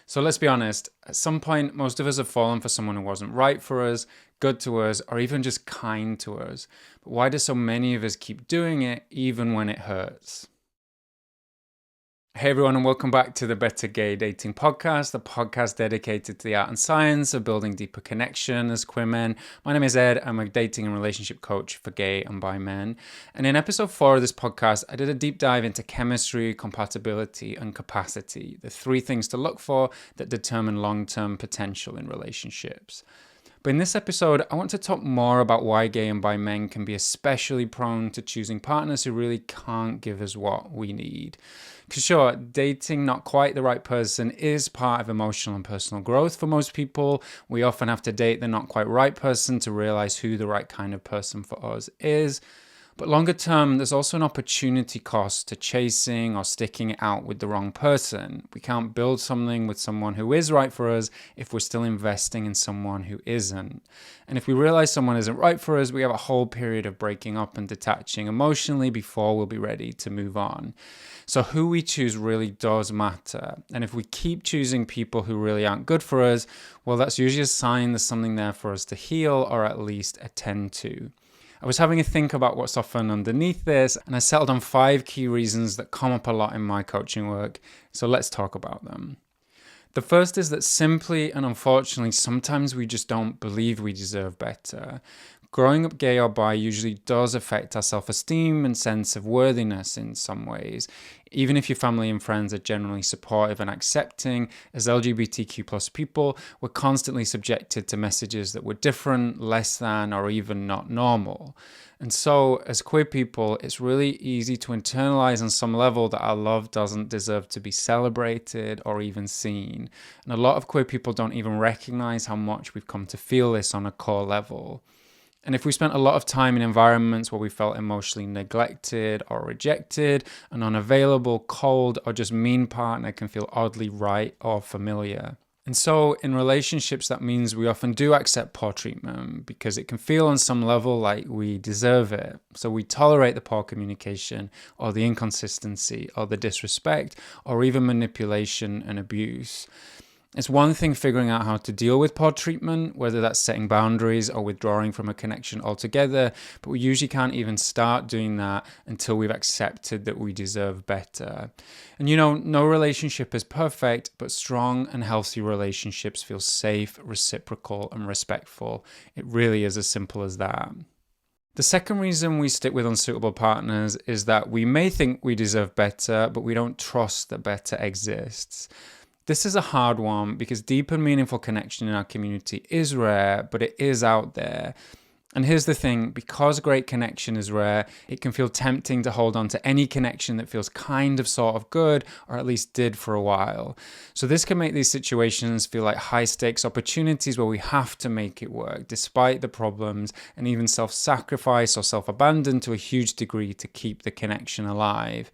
So let's be honest, at some point, most of us have fallen for someone who wasn't right for us, good to us, or even just kind to us. But why do so many of us keep doing it even when it hurts? Hey everyone, and welcome back to the Better Gay Dating Podcast, the podcast dedicated to the art and science of building deeper connection as queer men. My name is Ed. I'm a dating and relationship coach for gay and bi men. And in episode 4 of this podcast, I did a deep dive into chemistry, compatibility, and capacity, the 3 things to look for that determine long-term potential in relationships. But in this episode, I want to talk more about why gay and bi men can be especially prone to choosing partners who really can't give us what we need. Because sure, dating not quite the right person is part of emotional and personal growth for most people. We often have to date the not quite right person to realize who the right kind of person for us is. But longer term, there's also an opportunity cost to chasing or sticking it out with the wrong person. We can't build something with someone who is right for us if we're still investing in someone who isn't. And if we realize someone isn't right for us, we have a whole period of breaking up and detaching emotionally before we'll be ready to move on. So who we choose really does matter. And if we keep choosing people who really aren't good for us, well, that's usually a sign there's something there for us to heal or at least attend to. I was having a think about what's often underneath this, and I settled on 5 key reasons that come up a lot in my coaching work, so let's talk about them. The first is that simply and unfortunately, sometimes we just don't believe we deserve better. Growing up gay or bi usually does affect our self-esteem and sense of worthiness in some ways. Even if your family and friends are generally supportive and accepting, as LGBTQ plus people, we're constantly subjected to messages that we're different, less than, or even not normal. And so, as queer people, it's really easy to internalize on some level that our love doesn't deserve to be celebrated or even seen. And a lot of queer people don't even recognize how much we've come to feel this on a core level. And if we spent a lot of time in environments where we felt emotionally neglected or rejected, an unavailable, cold, or just mean partner can feel oddly right or familiar. And so in relationships, that means we often do accept poor treatment because it can feel on some level like we deserve it. So we tolerate the poor communication or the inconsistency or the disrespect or even manipulation and abuse. It's one thing figuring out how to deal with poor treatment, whether that's setting boundaries or withdrawing from a connection altogether, but we usually can't even start doing that until we've accepted that we deserve better. And no relationship is perfect, but strong and healthy relationships feel safe, reciprocal, and respectful. It really is as simple as that. The second reason we stick with unsuitable partners is that we may think we deserve better, but we don't trust that better exists. This is a hard one because deep and meaningful connection in our community is rare, but it is out there. And here's the thing, because great connection is rare, it can feel tempting to hold on to any connection that feels kind of sort of good, or at least did for a while. So this can make these situations feel like high stakes opportunities where we have to make it work, despite the problems, and even self-sacrifice or self-abandon to a huge degree to keep the connection alive.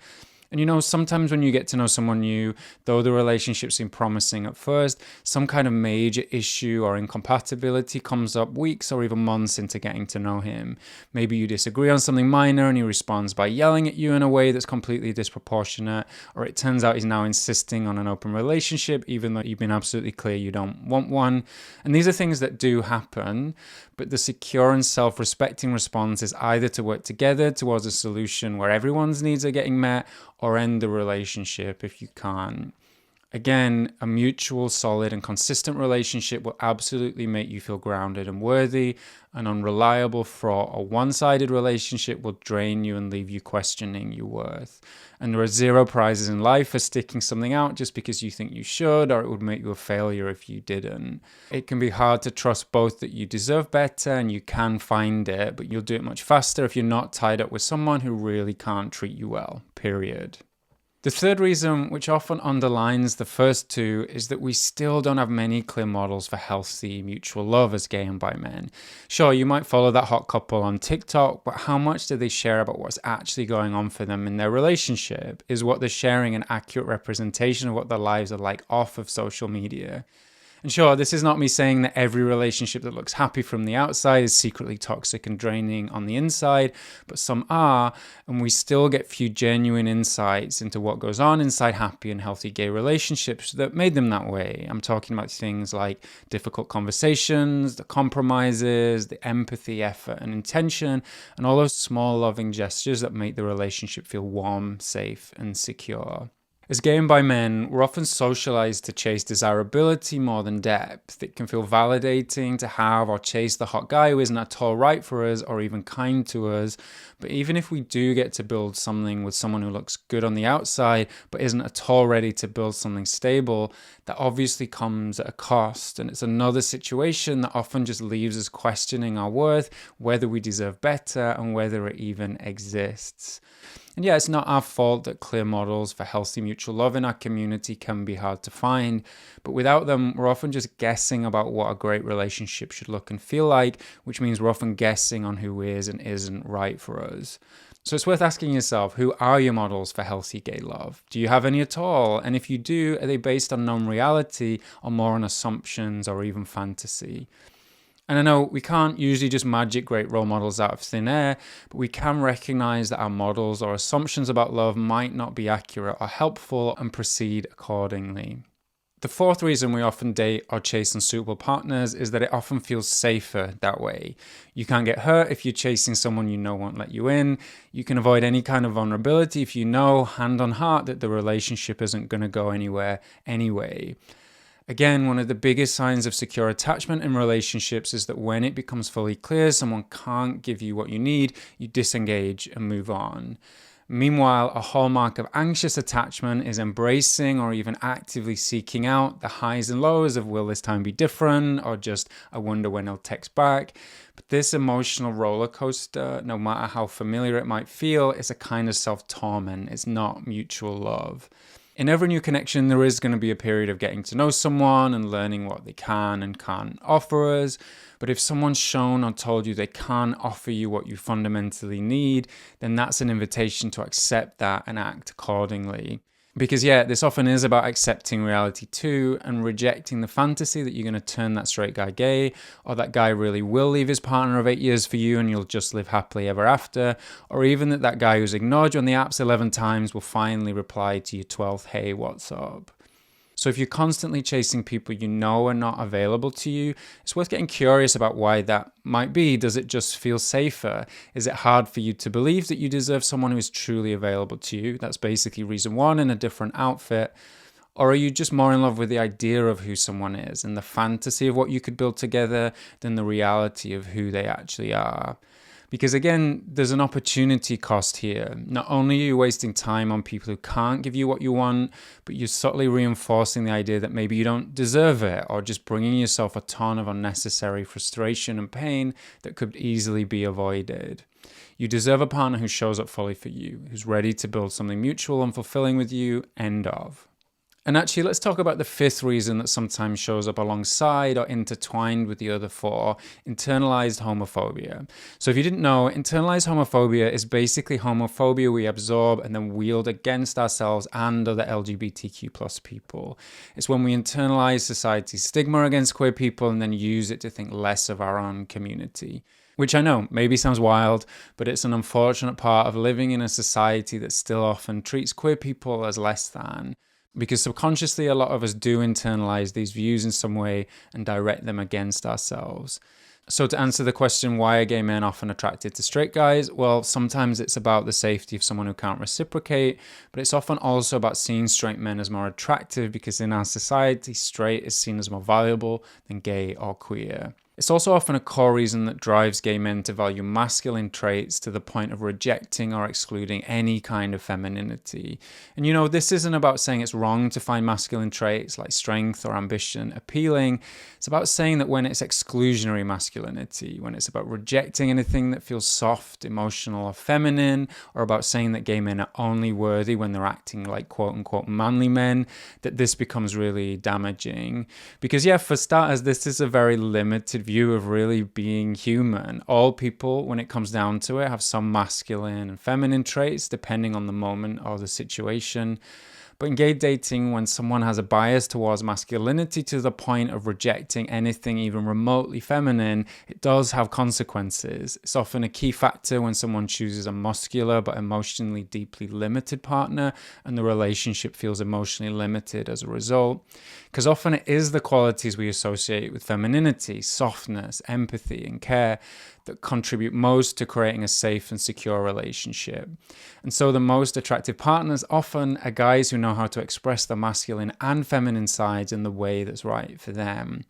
And sometimes when you get to know someone new, though the relationship seemed promising at first, some kind of major issue or incompatibility comes up weeks or even months into getting to know him. Maybe you disagree on something minor and he responds by yelling at you in a way that's completely disproportionate, or it turns out he's now insisting on an open relationship even though you've been absolutely clear you don't want one. And these are things that do happen, but the secure and self-respecting response is either to work together towards a solution where everyone's needs are getting met, or end the relationship if you can't. Again, a mutual, solid, and consistent relationship will absolutely make you feel grounded and worthy. An unreliable, fraught, or one-sided relationship will drain you and leave you questioning your worth. And there are 0 prizes in life for sticking something out just because you think you should, or it would make you a failure if you didn't. It can be hard to trust both that you deserve better and you can find it, but you'll do it much faster if you're not tied up with someone who really can't treat you well, period. The third reason, which often underlines the first 2, is that we still don't have many clear models for healthy mutual love as gay and bi men. Sure, you might follow that hot couple on TikTok, but how much do they share about what's actually going on for them in their relationship? Is what they're sharing an accurate representation of what their lives are like off of social media? And sure, this is not me saying that every relationship that looks happy from the outside is secretly toxic and draining on the inside, but some are, and we still get few genuine insights into what goes on inside happy and healthy gay relationships that made them that way. I'm talking about things like difficult conversations, the compromises, the empathy, effort, and intention, and all those small loving gestures that make the relationship feel warm, safe, and secure. As gay and bi men, we're often socialized to chase desirability more than depth. It can feel validating to have or chase the hot guy who isn't at all right for us or even kind to us. But even if we do get to build something with someone who looks good on the outside but isn't at all ready to build something stable, that obviously comes at a cost. And it's another situation that often just leaves us questioning our worth, whether we deserve better, and whether it even exists. And yeah, it's not our fault that clear models for healthy mutual love in our community can be hard to find, but without them, we're often just guessing about what a great relationship should look and feel like, which means we're often guessing on who is and isn't right for us. So it's worth asking yourself, who are your models for healthy gay love? Do you have any at all? And if you do, are they based on known reality or more on assumptions or even fantasy? And I know we can't usually just magic great role models out of thin air, but we can recognize that our models or assumptions about love might not be accurate or helpful and proceed accordingly. The fourth reason we often date or chase unsuitable partners is that it often feels safer that way. You can't get hurt if you're chasing someone you know won't let you in. You can avoid any kind of vulnerability if you know, hand on heart, that the relationship isn't going to go anywhere anyway. Again, one of the biggest signs of secure attachment in relationships is that when it becomes fully clear someone can't give you what you need, you disengage and move on. Meanwhile, a hallmark of anxious attachment is embracing or even actively seeking out the highs and lows of will this time be different, or just I wonder when he'll text back. But this emotional roller coaster, no matter how familiar it might feel, is a kind of self-torment. It's not mutual love. In every new connection, there is going to be a period of getting to know someone and learning what they can and can't offer us. But if someone's shown or told you they can't offer you what you fundamentally need, then that's an invitation to accept that and act accordingly. Because yeah, this often is about accepting reality too and rejecting the fantasy that you're going to turn that straight guy gay, or that guy really will leave his partner of 8 years for you and you'll just live happily ever after, or even that guy who's ignored you on the apps 11 times will finally reply to your 12th hey, what's up? So if you're constantly chasing people you know are not available to you, it's worth getting curious about why that might be. Does it just feel safer? Is it hard for you to believe that you deserve someone who is truly available to you? That's basically reason one in a different outfit. Or are you just more in love with the idea of who someone is and the fantasy of what you could build together than the reality of who they actually are? Because again, there's an opportunity cost here. Not only are you wasting time on people who can't give you what you want, but you're subtly reinforcing the idea that maybe you don't deserve it, or just bringing yourself a ton of unnecessary frustration and pain that could easily be avoided. You deserve a partner who shows up fully for you, who's ready to build something mutual and fulfilling with you, end of. And actually, let's talk about the fifth reason that sometimes shows up alongside or intertwined with the other four, internalized homophobia. So if you didn't know, internalized homophobia is basically homophobia we absorb and then wield against ourselves and other LGBTQ plus people. It's when we internalize society's stigma against queer people and then use it to think less of our own community. Which I know maybe sounds wild, but it's an unfortunate part of living in a society that still often treats queer people as less than. Because subconsciously, a lot of us do internalize these views in some way and direct them against ourselves. So to answer the question, why are gay men often attracted to straight guys? Well, sometimes it's about the safety of someone who can't reciprocate, but it's often also about seeing straight men as more attractive because in our society, straight is seen as more valuable than gay or queer. It's also often a core reason that drives gay men to value masculine traits to the point of rejecting or excluding any kind of femininity. And this isn't about saying it's wrong to find masculine traits like strength or ambition appealing. It's about saying that when it's exclusionary masculinity, when it's about rejecting anything that feels soft, emotional, or feminine, or about saying that gay men are only worthy when they're acting like quote-unquote manly men, that this becomes really damaging. Because for starters, this is a very limited view of really being human. All people, when it comes down to it, have some masculine and feminine traits depending on the moment or the situation. But in gay dating, when someone has a bias towards masculinity to the point of rejecting anything even remotely feminine, it does have consequences. It's often a key factor when someone chooses a muscular but emotionally deeply limited partner, and the relationship feels emotionally limited as a result. Because often it is the qualities we associate with femininity, softness, empathy, and care, that contribute most to creating a safe and secure relationship. And so the most attractive partners often are guys who know how to express the masculine and feminine sides in the way that's right for them.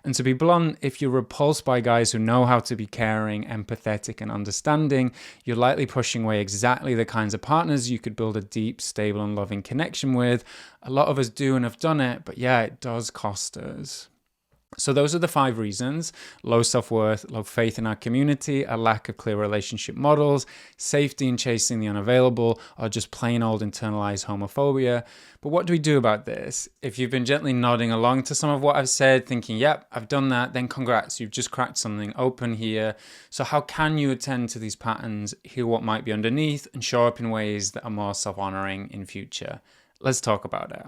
And to be blunt, if you're repulsed by guys who know how to be caring, empathetic, and understanding, you're likely pushing away exactly the kinds of partners you could build a deep, stable, and loving connection with. A lot of us do and have done it, but yeah, it does cost us. So those are the 5 reasons: low self-worth, low faith in our community, a lack of clear relationship models, safety in chasing the unavailable, or just plain old internalized homophobia. But what do we do about this? If you've been gently nodding along to some of what I've said, thinking, yep, I've done that, then congrats, you've just cracked something open here. So how can you attend to these patterns, hear what might be underneath, and show up in ways that are more self-honoring in future? Let's talk about it.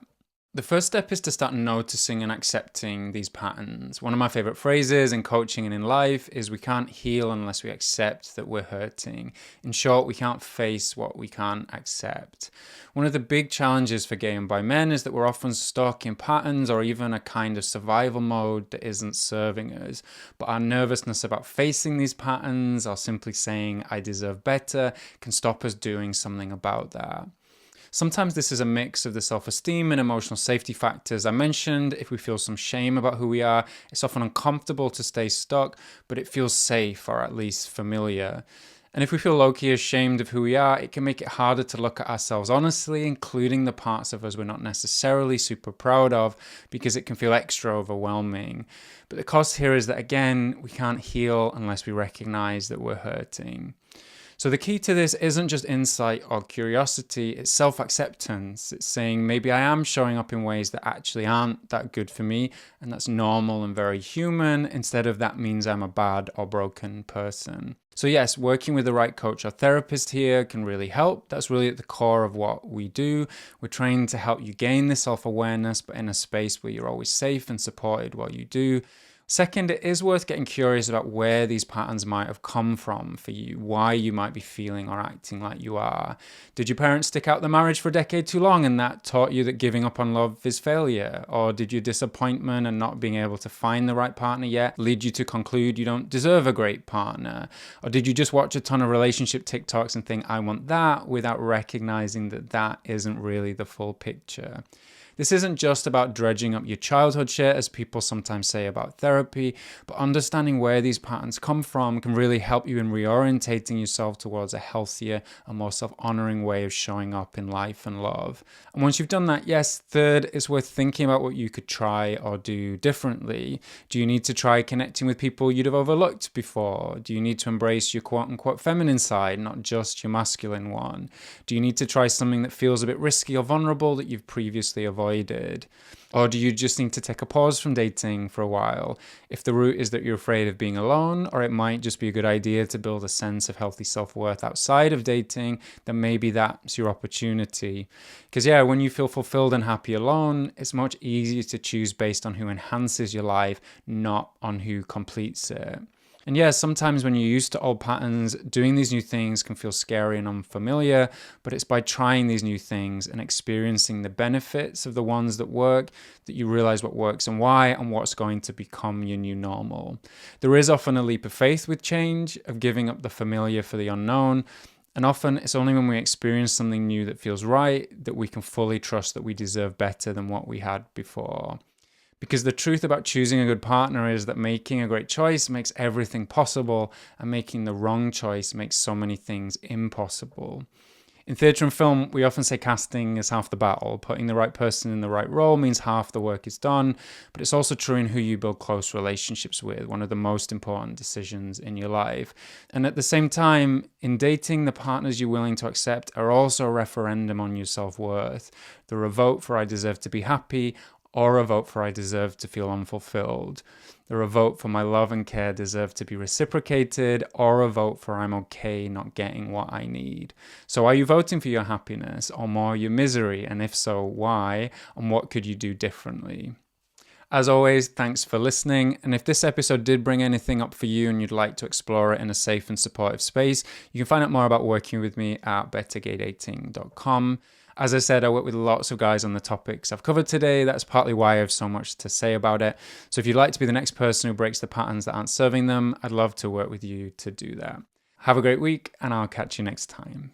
The first step is to start noticing and accepting these patterns. One of my favorite phrases in coaching and in life is we can't heal unless we accept that we're hurting. In short, we can't face what we can't accept. One of the big challenges for gay and bi men is that we're often stuck in patterns or even a kind of survival mode that isn't serving us. But our nervousness about facing these patterns or simply saying, I deserve better, can stop us doing something about that. Sometimes this is a mix of the self-esteem and emotional safety factors I mentioned. If we feel some shame about who we are, it's often uncomfortable to stay stuck, but it feels safe or at least familiar. And if we feel low-key ashamed of who we are, it can make it harder to look at ourselves honestly, including the parts of us we're not necessarily super proud of, because it can feel extra overwhelming. But the cost here is that, again, we can't heal unless we recognize that we're hurting. So the key to this isn't just insight or curiosity, it's self-acceptance. It's saying maybe I am showing up in ways that actually aren't that good for me, and that's normal and very human, instead of that means I'm a bad or broken person. So yes, working with the right coach or therapist here can really help. That's really at the core of what we do. We're trained to help you gain this self-awareness, but in a space where you're always safe and supported while you do. Second, it is worth getting curious about where these patterns might have come from for you, why you might be feeling or acting like you are. Did your parents stick out the marriage for a decade too long and that taught you that giving up on love is failure? Or did your disappointment and not being able to find the right partner yet lead you to conclude you don't deserve a great partner? Or did you just watch a ton of relationship TikToks and think, I want that, without recognizing that that isn't really the full picture? This isn't just about dredging up your childhood shit, as people sometimes say about therapy, but understanding where these patterns come from can really help you in reorientating yourself towards a healthier and more self-honoring way of showing up in life and love. And once you've done that, yes, third, it's worth thinking about what you could try or do differently. Do you need to try connecting with people you'd have overlooked before? Do you need to embrace your quote-unquote feminine side, not just your masculine one? Do you need to try something that feels a bit risky or vulnerable that you've previously avoided? Or do you just need to take a pause from dating for a while? If the root is that you're afraid of being alone, or it might just be a good idea to build a sense of healthy self-worth outside of dating, then maybe that's your opportunity. Because yeah, when you feel fulfilled and happy alone, it's much easier to choose based on who enhances your life, not on who completes it. And yeah, sometimes when you're used to old patterns, doing these new things can feel scary and unfamiliar, but it's by trying these new things and experiencing the benefits of the ones that work that you realize what works and why, and what's going to become your new normal. There is often a leap of faith with change, of giving up the familiar for the unknown. And often it's only when we experience something new that feels right that we can fully trust that we deserve better than what we had before. Because the truth about choosing a good partner is that making a great choice makes everything possible, and making the wrong choice makes so many things impossible. In theatre and film, we often say casting is half the battle. Putting the right person in the right role means half the work is done, but it's also true in who you build close relationships with, one of the most important decisions in your life. And at the same time, in dating, the partners you're willing to accept are also a referendum on your self-worth. They're a vote for I deserve to be happy, or a vote for I deserve to feel unfulfilled, or a vote for my love and care deserve to be reciprocated, or a vote for I'm okay not getting what I need. So are you voting for your happiness or more your misery? And if so, why? And what could you do differently? As always, thanks for listening. And if this episode did bring anything up for you and you'd like to explore it in a safe and supportive space, you can find out more about working with me at bettergaydating.com. As I said, I work with lots of guys on the topics I've covered today. That's partly why I have so much to say about it. So if you'd like to be the next person who breaks the patterns that aren't serving them, I'd love to work with you to do that. Have a great week, and I'll catch you next time.